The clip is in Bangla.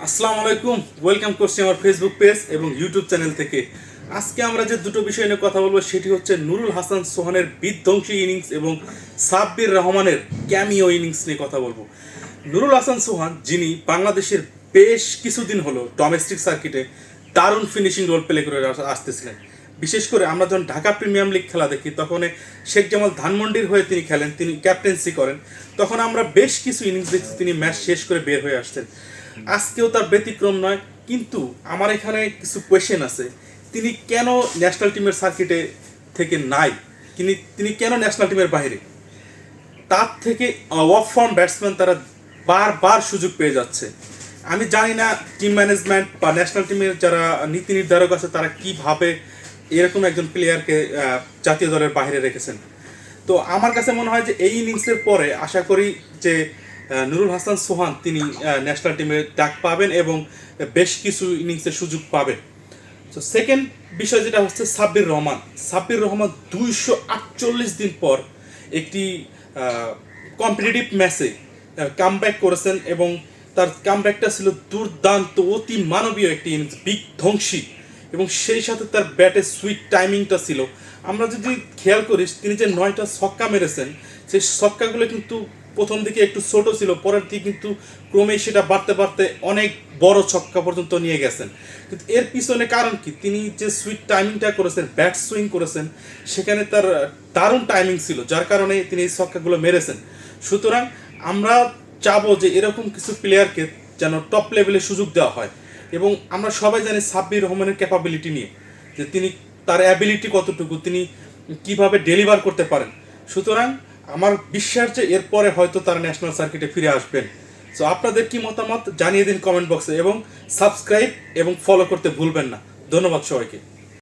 আসসালামু আলাইকুম, ওয়েলকাম করছি আমার ফেসবুক পেজ এবং ইউটিউব চ্যানেল থেকে। আজকে আমরা যে দুটো বিষয় নিয়ে কথা বলবো সেটি হচ্ছে নুরুল হাসান সোহানের বিধ্বংসী ইনিংস এবং সাব্বির রহমানের ক্যামিও ইনিংস নিয়ে কথা বলবো। নুরুল হাসান সোহান, যিনি বাংলাদেশের বেশ কিছুদিন হলো ডোমেস্টিক সার্কিটে দারুণ ফিনিশিং রোল প্লে করে আসতেছিলেন। বিশেষ করে আমরা যখন ঢাকা প্রিমিয়ার লিগ খেলা দেখি তখন শেখ জামাল ধানমন্ডির হয়ে তিনি খেলেন, তিনি ক্যাপ্টেন্সি করেন, তখন আমরা বেশ কিছু ইনিংস দেখছি তিনি ম্যাচ শেষ করে বের হয়ে আসছেন। আজকেও তার ব্যতিক্রম নয়, কিন্তু আমার এখানে কিছু কোয়েশ্চেন আছে। তিনি কেন ন্যাশনাল টিমের সার্কিটে থেকে নাই? তিনি কেন ন্যাশনাল টিমের বাইরে? তার থেকে অফ ফর্ম ব্যাটসম্যান তারা বারবার সুযোগ পেয়ে যাচ্ছে। আমি জানি না টিম ম্যানেজমেন্ট বা ন্যাশনাল টিমের যারা নীতি নির্ধারক আছে তারা কীভাবে এরকম একজন প্লেয়ারকে জাতীয় দলের বাইরে রেখেছেন। তো আমার কাছে মনে হয় যে এই ইনিংসের পরে আশা করি যে নুরুল হাসান সোহান তিনি ন্যাশনাল টিমে ডাক পাবেন এবং বেশ কিছু ইনিংসের সুযোগ পাবেন। তো সেকেন্ড বিষয় যেটা হচ্ছে সাব্বির রহমান 248 দিন পর একটি কম্পিটিটিভ ম্যাচে কামব্যাক করেছেন এবং তার কামব্যাকটা ছিল দুর্দান্ত, অতি মানবীয় একটি ইনিংস, বিধ্বংসী, এবং সেই সাথে তার ব্যাটের সুইট টাইমিংটা ছিল। আমরা যদি খেয়াল করি তিনি যে 9টা ছক্কা মেরেছেন, সেই ছক্কাগুলো কিন্তু প্রথম দিকে একটু ছোট ছিল, পরের দিকে কিন্তু ক্রমেই সেটা বাড়তে বাড়তে অনেক বড় ছক্কা পর্যন্ত নিয়ে গেছেন। কিন্তু এর পিছনে কারণ কি? তিনি যে সুইট টাইমিংটা করেছেন, ব্যাট সুইং করেছেন, সেখানে তার দারুণ টাইমিং ছিল, যার কারণে তিনি এই ছক্কাগুলো মেরেছেন। সুতরাং আমরা চাবো যে এরকম কিছু প্লেয়ারকে যেন টপ লেভেলে সুযোগ দেওয়া হয়। এবং আমরা সবাই জানি সাব্বির রহমানের ক্যাপাবিলিটি নিয়ে, যে তিনি তার অ্যাবিলিটি কতটুকু, তিনি কিভাবে ডেলিভার করতে পারেন। সুতরাং আমার বিশ্বাস যে এরপরে হয়তো তারা ন্যাশনাল সার্কিটে ফিরে আসবেন। সো আপনাদের কি মতামত জানিয়ে দিন কমেন্ট বক্সে, এবং সাবস্ক্রাইব এবং ফলো করতে ভুলবেন না। ধন্যবাদ সবাইকে।